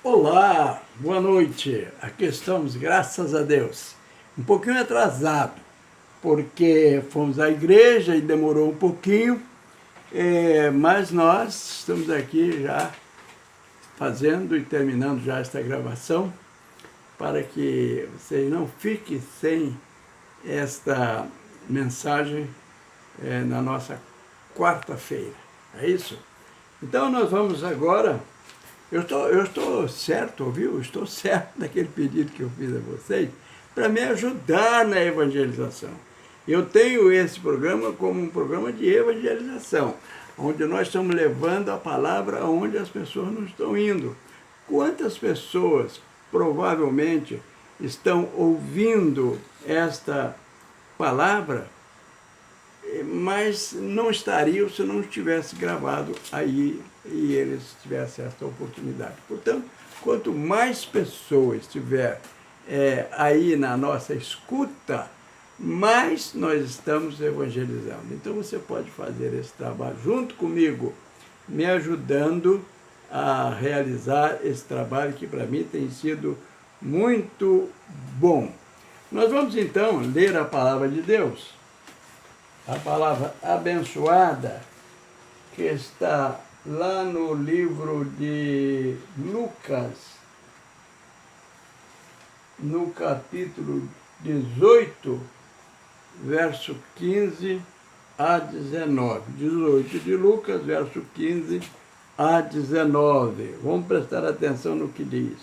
Olá, boa noite. Aqui estamos, graças a Deus. Um pouquinho atrasado, porque fomos à igreja e demorou um pouquinho, mas nós estamos aqui já fazendo e terminando já esta gravação, para que vocês não fiquem sem esta mensagem na nossa quarta-feira. É isso? Então nós vamos agora. Eu estou certo, viu? Estou certo naquele pedido que eu fiz a vocês para me ajudar na evangelização. Eu tenho esse programa como um programa de evangelização, onde nós estamos levando a palavra aonde as pessoas não estão indo. Quantas pessoas provavelmente estão ouvindo esta palavra, mas não estariam se não tivesse gravado aí e eles tivessem essa oportunidade. Portanto, quanto mais pessoas tiver aí na nossa escuta, mais nós estamos evangelizando. Então você pode fazer esse trabalho junto comigo, me ajudando a realizar esse trabalho que para mim tem sido muito bom. Nós vamos então ler a palavra de Deus, a palavra abençoada, que está lá no livro de Lucas, no capítulo 18, verso 15 a 19. 18 de Lucas, verso 15 a 19. Vamos prestar atenção no que diz.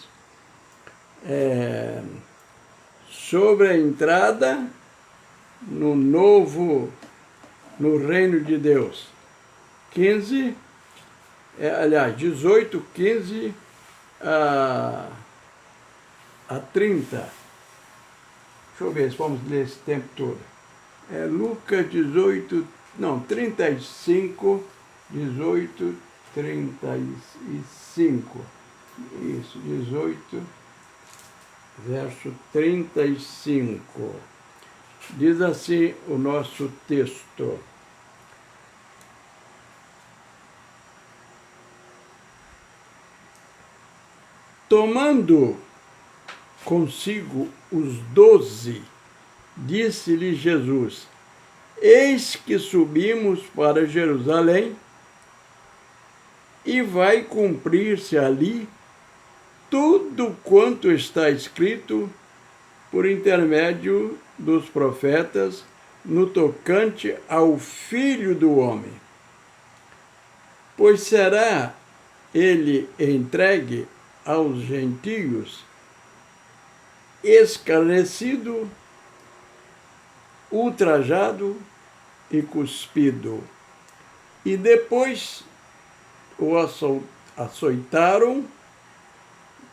Sobre a entrada no reino de Deus. 18, 15 a 30. Deixa eu ver se vamos ler esse tempo todo. Lucas 18, não, 35, 18, 35. Isso, 18, verso 35. Diz assim o nosso texto. Tomando consigo os 12, disse-lhe Jesus: eis que subimos para Jerusalém, e vai cumprir-se ali tudo quanto está escrito por intermédio dos profetas no tocante ao Filho do Homem. Pois será ele entregue aos gentios, escarnecido, ultrajado e cuspido. E depois o açoitaram,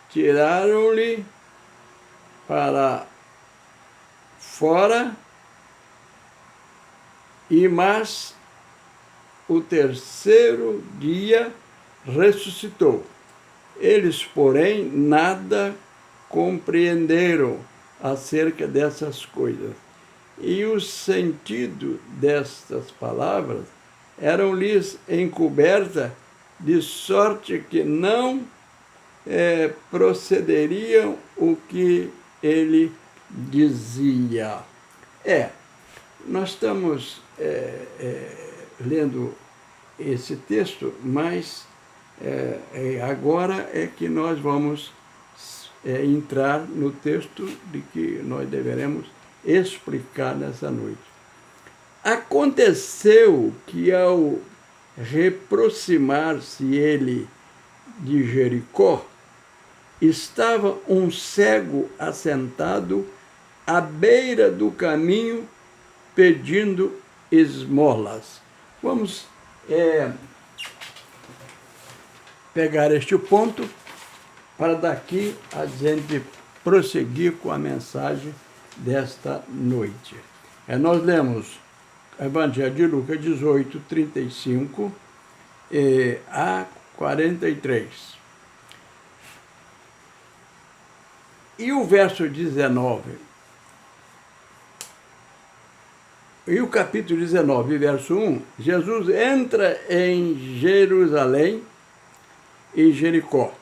tiraram-lhe para fora, mas o terceiro dia ressuscitou. Eles, porém, nada compreenderam acerca dessas coisas. E o sentido destas palavras eram-lhes encoberta, de sorte que não procederiam o que ele dizia. Nós estamos lendo esse texto, mas agora é que nós vamos entrar no texto de que nós deveremos explicar nessa noite. Aconteceu que ao reaproximar-se ele de Jericó, estava um cego assentado à beira do caminho pedindo esmolas. Vamos pegar este ponto para daqui a gente prosseguir com a mensagem desta noite. Nós lemos o Evangelho de Lucas 18, 35 a 43. E o verso 19, e o capítulo 19, verso 1, Jesus entra em Jerusalém e Jericó.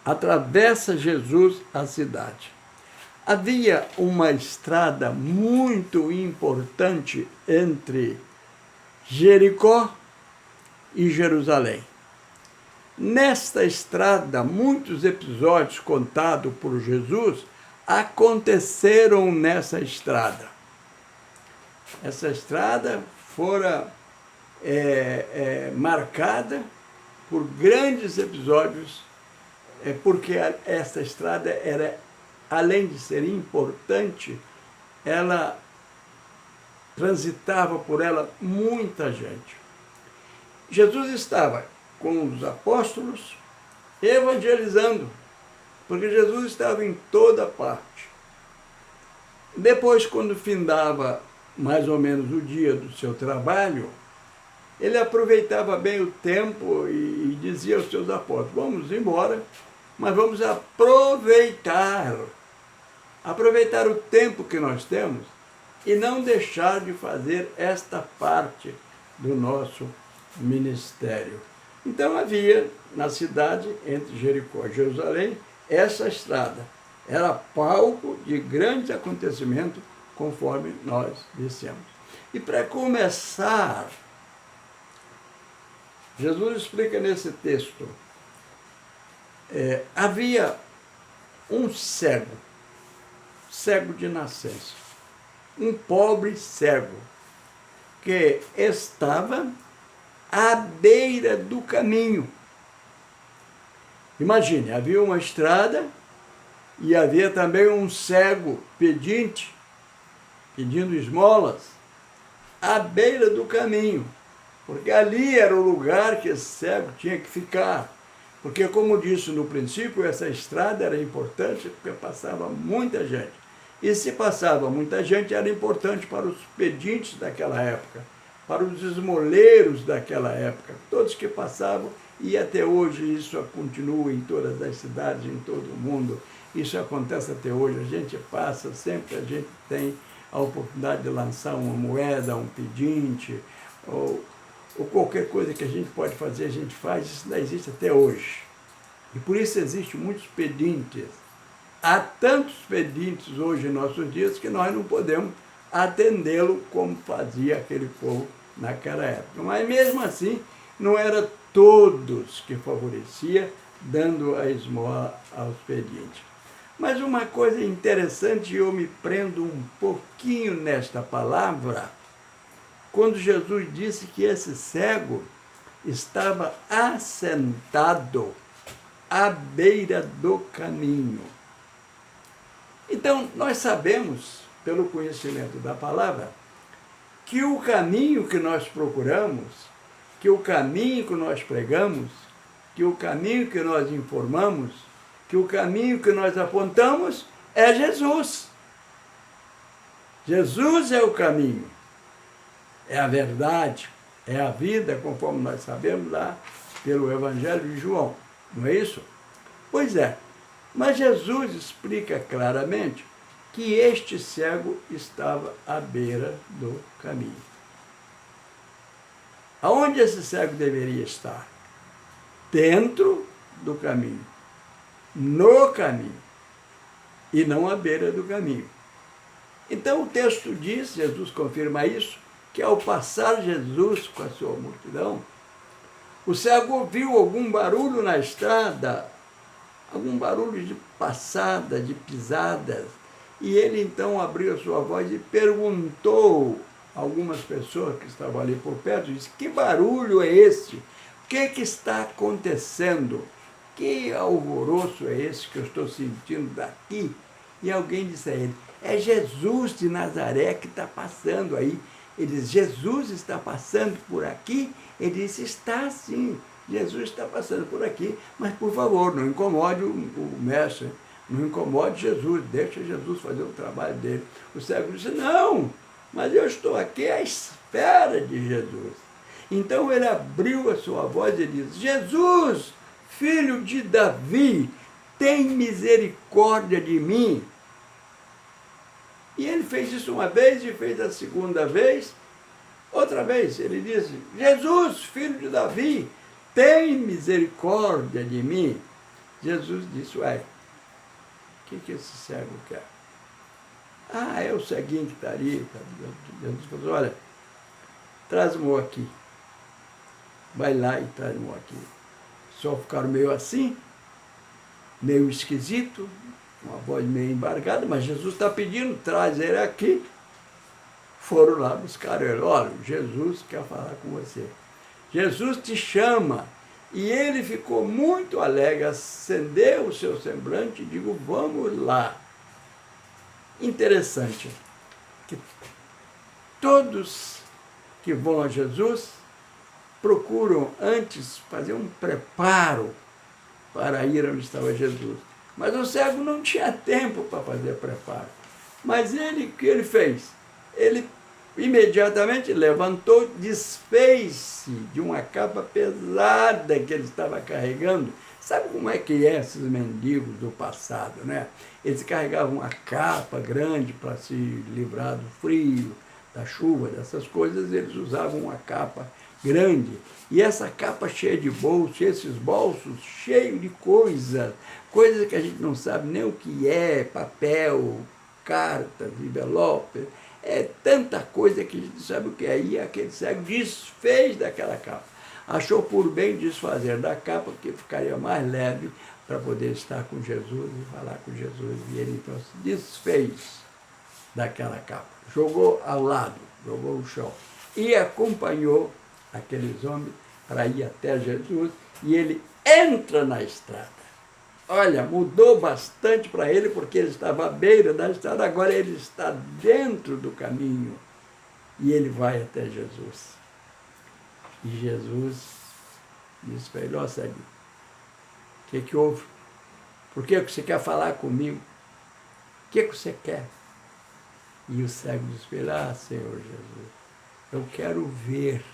atravessa Jesus a cidade. Havia uma estrada muito importante entre Jericó e Jerusalém. Nesta estrada, muitos episódios contados por Jesus aconteceram nessa estrada. Essa estrada fora marcada por grandes episódios, porque essa estrada era, além de ser importante, ela transitava por ela muita gente. Jesus estava com os apóstolos evangelizando, porque Jesus estava em toda parte. Depois, quando findava mais ou menos o dia do seu trabalho, ele aproveitava bem o tempo e dizia aos seus apóstolos: vamos embora, mas vamos aproveitar o tempo que nós temos e não deixar de fazer esta parte do nosso ministério. Então havia na cidade, entre Jericó e Jerusalém, essa estrada. Era palco de grandes acontecimentos, conforme nós dissemos. E para começar, Jesus explica nesse texto, havia um cego de nascença, um pobre cego, que estava à beira do caminho. Imagine, havia uma estrada e havia também um cego pedinte, pedindo esmolas, à beira do caminho, porque ali era o lugar que esse cego tinha que ficar. Porque, como disse no princípio, essa estrada era importante porque passava muita gente. E se passava muita gente, era importante para os pedintes daquela época, para os esmoleiros daquela época, todos que passavam, e até hoje isso continua em todas as cidades, em todo o mundo. Isso acontece até hoje, a gente passa, sempre a gente tem a oportunidade de lançar uma moeda, um pedinte, ou qualquer coisa que a gente pode fazer, a gente faz, isso ainda existe até hoje. E por isso existem muitos pedintes. Há tantos pedintes hoje em nossos dias que nós não podemos atendê-lo como fazia aquele povo naquela época. Mas mesmo assim, não era todos que favorecia dando a esmola aos pedintes. Mas uma coisa interessante, eu me prendo um pouquinho nesta palavra, quando Jesus disse que esse cego estava assentado à beira do caminho. Então, nós sabemos, pelo conhecimento da palavra, que o caminho que nós procuramos, que o caminho que nós pregamos, que o caminho que nós informamos, que o caminho que nós apontamos é Jesus. Jesus é o caminho, é a verdade, é a vida, conforme nós sabemos lá pelo Evangelho de João. Não é isso? Pois é. Mas Jesus explica claramente que este cego estava à beira do caminho. Aonde esse cego deveria estar? Dentro do caminho, no caminho, e não à beira do caminho. Então o texto diz, Jesus confirma isso, que ao passar Jesus com a sua multidão, o cego ouviu algum barulho na estrada, algum barulho de passada, de pisadas, e ele então abriu a sua voz e perguntou a algumas pessoas que estavam ali por perto, disse: que barulho é esse? O que está acontecendo? Que alvoroço é esse que eu estou sentindo daqui? E alguém disse a ele: é Jesus de Nazaré que está passando aí. Ele disse: Jesus está passando por aqui? Ele disse: está sim, Jesus está passando por aqui, mas por favor, não incomode o mestre, não incomode Jesus, deixa Jesus fazer o trabalho dele. O cego disse: não, mas eu estou aqui à espera de Jesus. Então ele abriu a sua voz e disse: Jesus, filho de Davi, tem misericórdia de mim. E ele fez isso uma vez e fez a segunda vez. Outra vez ele disse: Jesus, filho de Davi, tem misericórdia de mim. Jesus disse, ué, o que esse cego quer? Ah, é o ceguinho que está ali. Jesus falou, olha, traz-mo aqui. Vai lá e traz-mo aqui. Só ficaram meio assim, meio esquisito, uma voz meio embargada, mas Jesus está pedindo, traz ele aqui. Foram lá buscar ele. Olha, Jesus quer falar com você. Jesus te chama. E ele ficou muito alegre, acendeu o seu semblante e digo, vamos lá. Interessante que todos que vão a Jesus procuram antes fazer um preparo para ir onde estava Jesus. Mas o cego não tinha tempo para fazer preparo. Mas ele, o que ele fez? Ele imediatamente levantou, desfez-se de uma capa pesada que ele estava carregando. Sabe como é que é esses mendigos do passado, né? Eles carregavam uma capa grande para se livrar do frio, da chuva, dessas coisas, eles usavam uma capa grande. E essa capa cheia de bolsos, esses bolsos cheios de coisas que a gente não sabe nem o que é, papel, cartas, envelopes, é tanta coisa que a gente não sabe o que é. E aquele cego desfez daquela capa. Achou por bem desfazer da capa, porque ficaria mais leve para poder estar com Jesus e falar com Jesus. E ele então se desfez daquela capa. Jogou ao lado, jogou no chão. E acompanhou aqueles homens para ir até Jesus. E ele entra na estrada. Olha, mudou bastante para ele, porque ele estava à beira da estrada, agora ele está dentro do caminho. E ele vai até Jesus. E Jesus disse para ele, ó cego, o que houve? Por que você quer falar comigo? O que você quer? E o cego disse para ele, ah, Senhor Jesus, eu quero ver.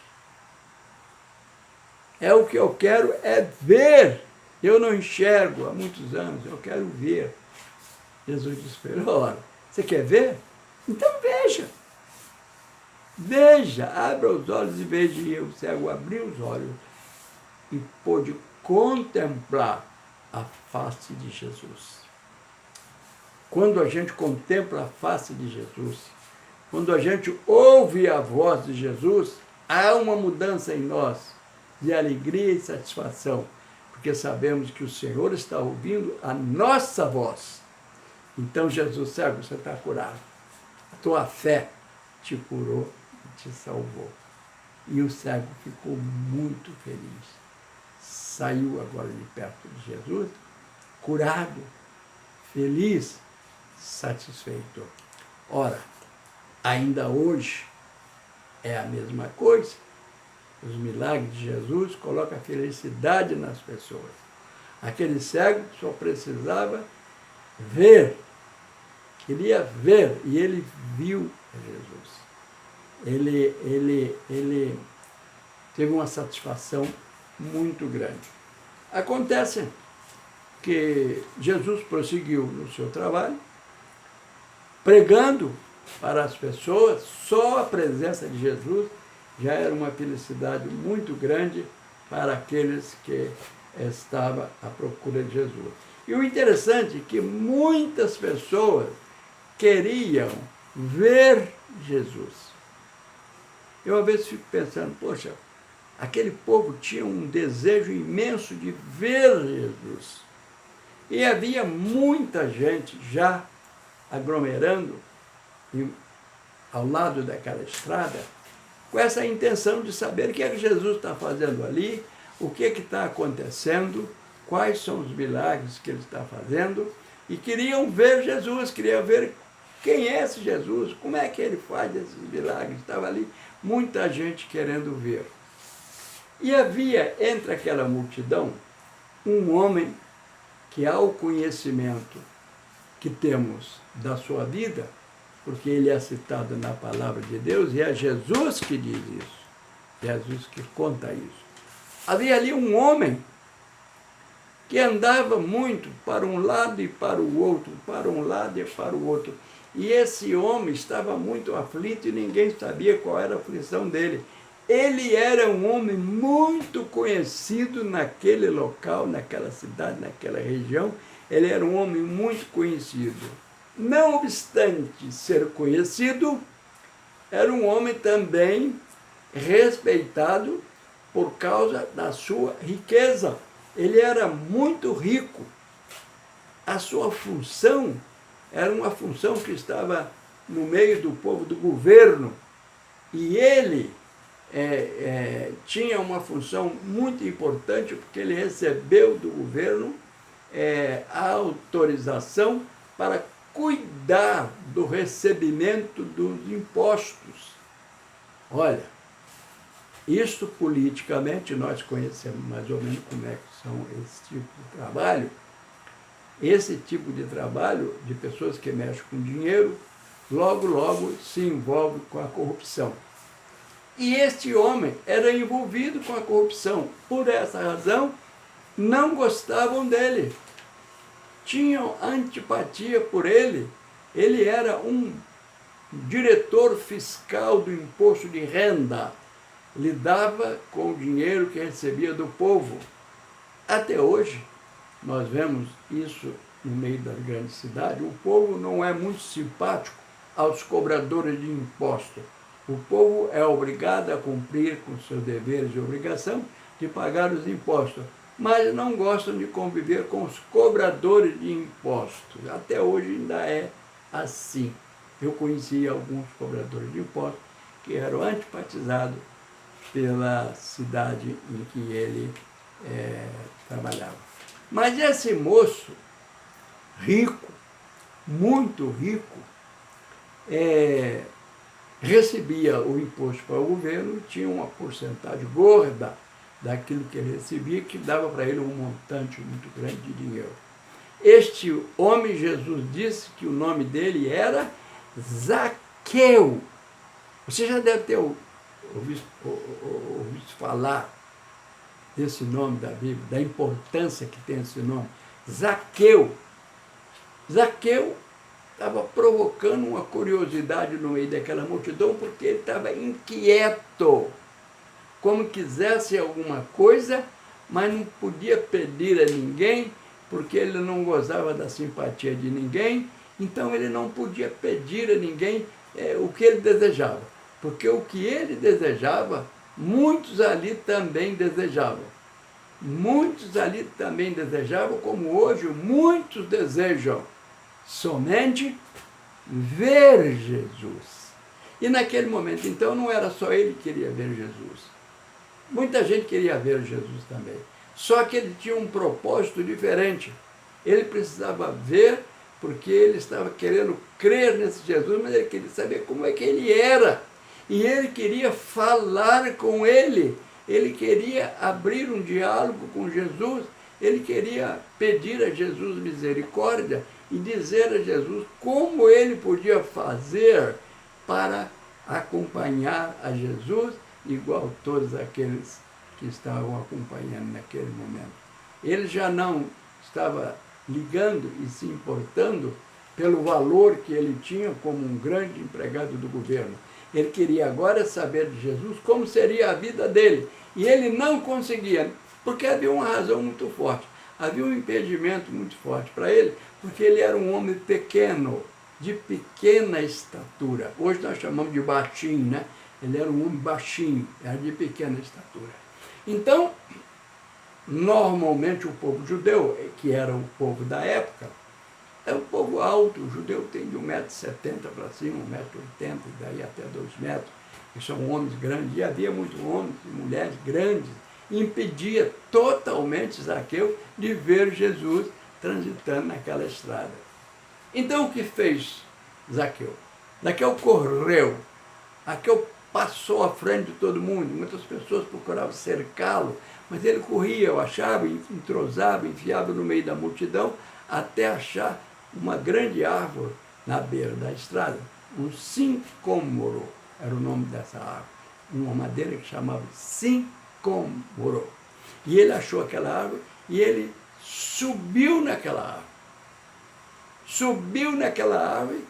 É o que eu quero, é ver. Eu não enxergo há muitos anos, eu quero ver. Jesus disse para ele, olha, você quer ver? Então veja. Veja, abra os olhos e veja. E o cego abriu os olhos e pôde contemplar a face de Jesus. Quando a gente contempla a face de Jesus, quando a gente ouve a voz de Jesus, há uma mudança em nós de alegria e satisfação, porque sabemos que o Senhor está ouvindo a nossa voz. Então, Jesus, cego, você está curado. A tua fé te curou e te salvou. E o cego ficou muito feliz. Saiu agora de perto de Jesus, curado, feliz, satisfeito. Ora, ainda hoje é a mesma coisa. Os milagres de Jesus colocam a felicidade nas pessoas. Aquele cego só precisava ver, queria ver, e ele viu Jesus. Ele teve uma satisfação muito grande. Acontece que Jesus prosseguiu no seu trabalho, pregando para as pessoas. Só a presença de Jesus já era uma felicidade muito grande para aqueles que estavam à procura de Jesus. E o interessante é que muitas pessoas queriam ver Jesus. Eu às vezes fico pensando, poxa, aquele povo tinha um desejo imenso de ver Jesus. E havia muita gente já aglomerando ao lado daquela estrada, com essa intenção de saber o que é que Jesus está fazendo ali, o que está acontecendo, quais são os milagres que ele está fazendo, e queriam ver Jesus, queriam ver quem é esse Jesus, como é que ele faz esses milagres. Estava ali muita gente querendo ver. E havia entre aquela multidão um homem que, ao conhecimento que temos da sua vida, porque ele é citado na palavra de Deus, e é Jesus que diz isso, Jesus que conta isso. Havia ali um homem que andava muito para um lado e para o outro, para um lado e para o outro. E esse homem estava muito aflito e ninguém sabia qual era a aflição dele. Ele era um homem muito conhecido naquele local, naquela cidade, naquela região. Ele era um homem muito conhecido. Não obstante ser conhecido, era um homem também respeitado por causa da sua riqueza. Ele era muito rico. A sua função era uma função que estava no meio do povo, do governo, e ele tinha uma função muito importante, porque ele recebeu do governo a autorização para cuidar do recebimento dos impostos. Olha, isso politicamente, nós conhecemos mais ou menos como é que são esse tipo de trabalho. Esse tipo de trabalho de pessoas que mexem com dinheiro, logo, logo se envolve com a corrupção. E este homem era envolvido com a corrupção. Por essa razão, não gostavam dele. Tinham antipatia por ele. Ele era um diretor fiscal do imposto de renda. Lidava com o dinheiro que recebia do povo. Até hoje, nós vemos isso no meio das grandes cidades. O povo não é muito simpático aos cobradores de imposto. O povo é obrigado a cumprir com seus deveres e obrigação de pagar os impostos, mas não gostam de conviver com os cobradores de impostos. Até hoje ainda é assim. Eu conheci alguns cobradores de impostos que eram antipatizados pela cidade em que ele trabalhava. Mas esse moço, rico, muito rico, recebia o imposto para o governo, tinha uma porcentagem gorda daquilo que ele recebia, que dava para ele um montante muito grande de dinheiro. Este homem, Jesus disse que o nome dele era Zaqueu. Você já deve ter ouvido falar desse nome da Bíblia, da importância que tem esse nome. Zaqueu. Zaqueu estava provocando uma curiosidade no meio daquela multidão, porque ele estava inquieto, como quisesse alguma coisa, mas não podia pedir a ninguém, porque ele não gozava da simpatia de ninguém, então ele não podia pedir a ninguém o que ele desejava, porque o que ele desejava, muitos ali também desejavam. Muitos ali também desejavam, como hoje muitos desejam, somente ver Jesus. E naquele momento, então, não era só ele que queria ver Jesus. Muita gente queria ver Jesus também. Só que ele tinha um propósito diferente. Ele precisava ver, porque ele estava querendo crer nesse Jesus, mas ele queria saber como é que ele era. E ele queria falar com ele. Ele queria abrir um diálogo com Jesus. Ele queria pedir a Jesus misericórdia e dizer a Jesus como ele podia fazer para acompanhar a Jesus, igual todos aqueles que estavam acompanhando naquele momento. Ele já não estava ligando e se importando pelo valor que ele tinha como um grande empregado do governo. Ele queria agora saber de Jesus como seria a vida dele. E ele não conseguia, porque havia uma razão muito forte. Havia um impedimento muito forte para ele, porque ele era um homem pequeno, de pequena estatura. Hoje nós chamamos de baixinho, né? Ele era um homem baixinho, era de pequena estatura. Então, normalmente o povo judeu, que era o povo da época, é um povo alto. O judeu tem de 1,70 m para cima, 1,80 m, daí até 2 metros, que são homens grandes. E havia muitos homens e mulheres grandes. Impedia totalmente Zaqueu de ver Jesus transitando naquela estrada. Então o que fez Zaqueu? Zaqueu correu. Zaqueu passou à frente de todo mundo. Muitas pessoas procuravam cercá-lo, mas ele corria, eu achava, entrosava, enfiava no meio da multidão, até achar uma grande árvore na beira da estrada. Um sicômoro era o nome dessa árvore. Uma madeira que chamava sicômoro. E ele achou aquela árvore e ele subiu naquela árvore. Subiu naquela árvore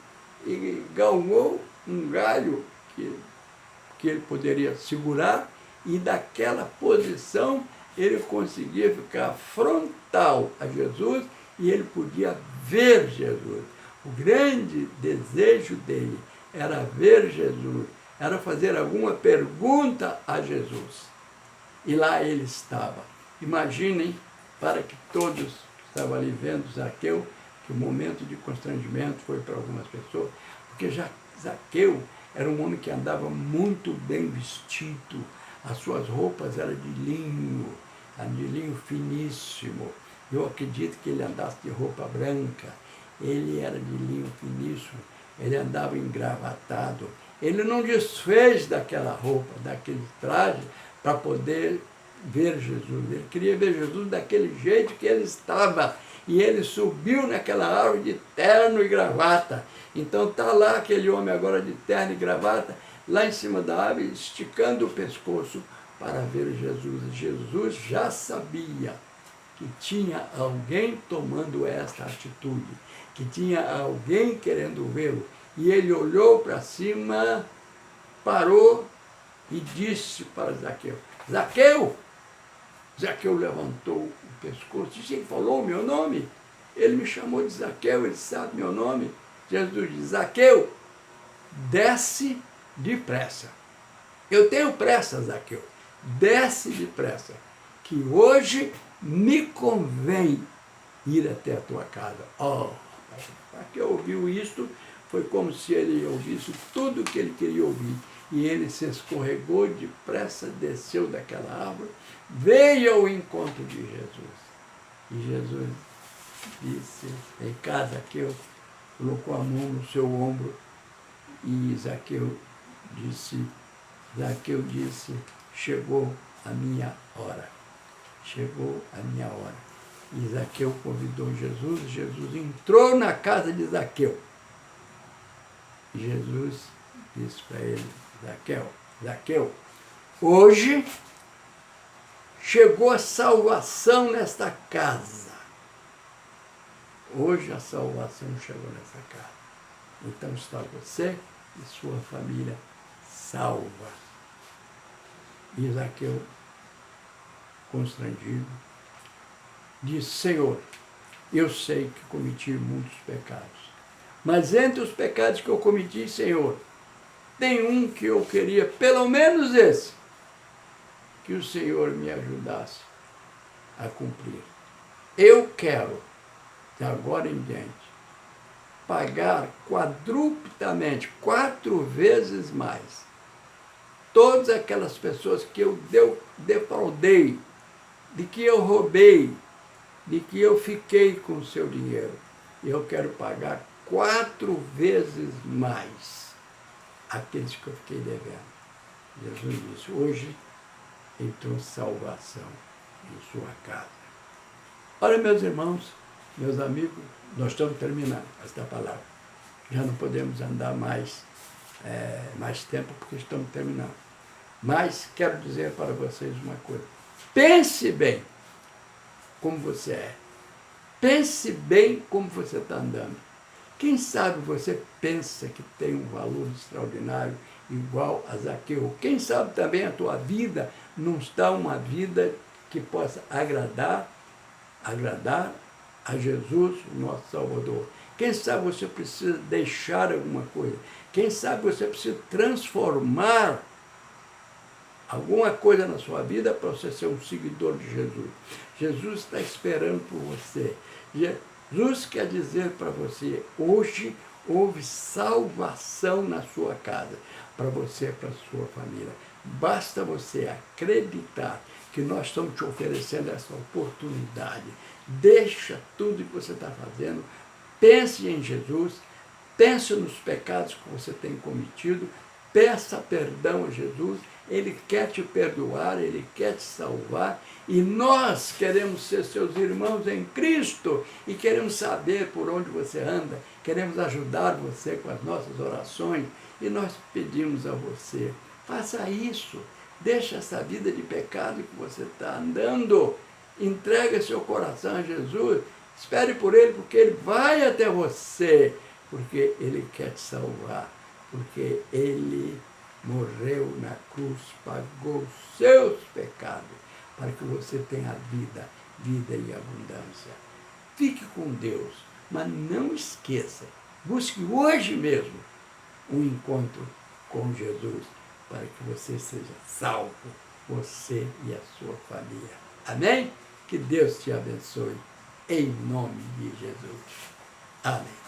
e galgou um galho que que ele poderia segurar, e daquela posição ele conseguia ficar frontal a Jesus e ele podia ver Jesus. O grande desejo dele era ver Jesus, era fazer alguma pergunta a Jesus. E lá ele estava. Imaginem, para que todos estavam ali vendo Zaqueu, que o momento de constrangimento foi para algumas pessoas, porque Zaqueu era um homem que andava muito bem vestido, as suas roupas eram de linho finíssimo. Eu acredito que ele andasse de roupa branca, ele era de linho finíssimo, ele andava engravatado, ele não desfez daquela roupa, daquele traje, para poder ver Jesus. Ele queria ver Jesus daquele jeito que ele estava. E ele subiu naquela árvore de terno e gravata. Então está lá aquele homem agora de terno e gravata, lá em cima da árvore, esticando o pescoço para ver Jesus. E Jesus já sabia que tinha alguém tomando esta atitude, que tinha alguém querendo vê-lo. E ele olhou para cima, parou e disse para Zaqueu: Zaqueu! Zaqueu levantou o pescoço, disse: ele falou o meu nome, ele me chamou de Zaqueu, ele sabe meu nome. Jesus disse: Zaqueu, desce depressa. Eu tenho pressa, Zaqueu, desce depressa, que hoje me convém ir até a tua casa. Oh, Zaqueu ouviu isto, foi como se ele ouvisse tudo o que ele queria ouvir. E ele se escorregou depressa, desceu daquela árvore, veio ao encontro de Jesus. E Jesus disse: vem cá, Zaqueu, colocou a mão no seu ombro, e Zaqueu disse, chegou a minha hora. Chegou a minha hora. E Zaqueu convidou Jesus, Jesus entrou na casa de Zaqueu. E Jesus disse para ele: Zaqueu, hoje chegou a salvação nesta casa. Hoje a salvação chegou nessa casa. Então está você e sua família salva. E Zaqueu, constrangido, disse: Senhor, eu sei que cometi muitos pecados, mas entre os pecados que eu cometi, Senhor, tem um que eu queria, pelo menos esse, que o Senhor me ajudasse a cumprir. Eu quero, de agora em diante, pagar quadruplicamente, 4 vezes mais, todas aquelas pessoas que eu defraudei, de que eu roubei, de que eu fiquei com o seu dinheiro. Eu quero pagar 4 vezes mais aqueles que eu fiquei devendo. Jesus disse: hoje entrou salvação em sua casa. Olha, meus irmãos, meus amigos, nós estamos terminando esta palavra. Já não podemos andar mais tempo, porque estamos terminando. Mas quero dizer para vocês uma coisa. Pense bem como você é. Pense bem como você está andando. Quem sabe você pensa que tem um valor extraordinário igual a Zaqueu. Quem sabe também a tua vida não está uma vida que possa agradar a Jesus, o nosso Salvador. Quem sabe você precisa deixar alguma coisa. Quem sabe você precisa transformar alguma coisa na sua vida para você ser um seguidor de Jesus. Jesus está esperando por você. Jesus quer dizer para você: hoje houve salvação na sua casa, para você e para a sua família. Basta você acreditar que nós estamos te oferecendo essa oportunidade. Deixa tudo que você está fazendo, pense em Jesus, pense nos pecados que você tem cometido, peça perdão a Jesus. Ele quer te perdoar, Ele quer te salvar, e nós queremos ser seus irmãos em Cristo e queremos saber por onde você anda, queremos ajudar você com as nossas orações, e nós pedimos a você: faça isso, deixa essa vida de pecado que você está andando, entrega seu coração a Jesus, espere por Ele, porque Ele vai até você, porque Ele quer te salvar, porque Ele morreu na cruz, pagou os seus pecados, para que você tenha vida, vida em abundância. Fique com Deus, mas não esqueça, busque hoje mesmo um encontro com Jesus, para que você seja salvo, você e a sua família. Amém? Que Deus te abençoe, em nome de Jesus. Amém.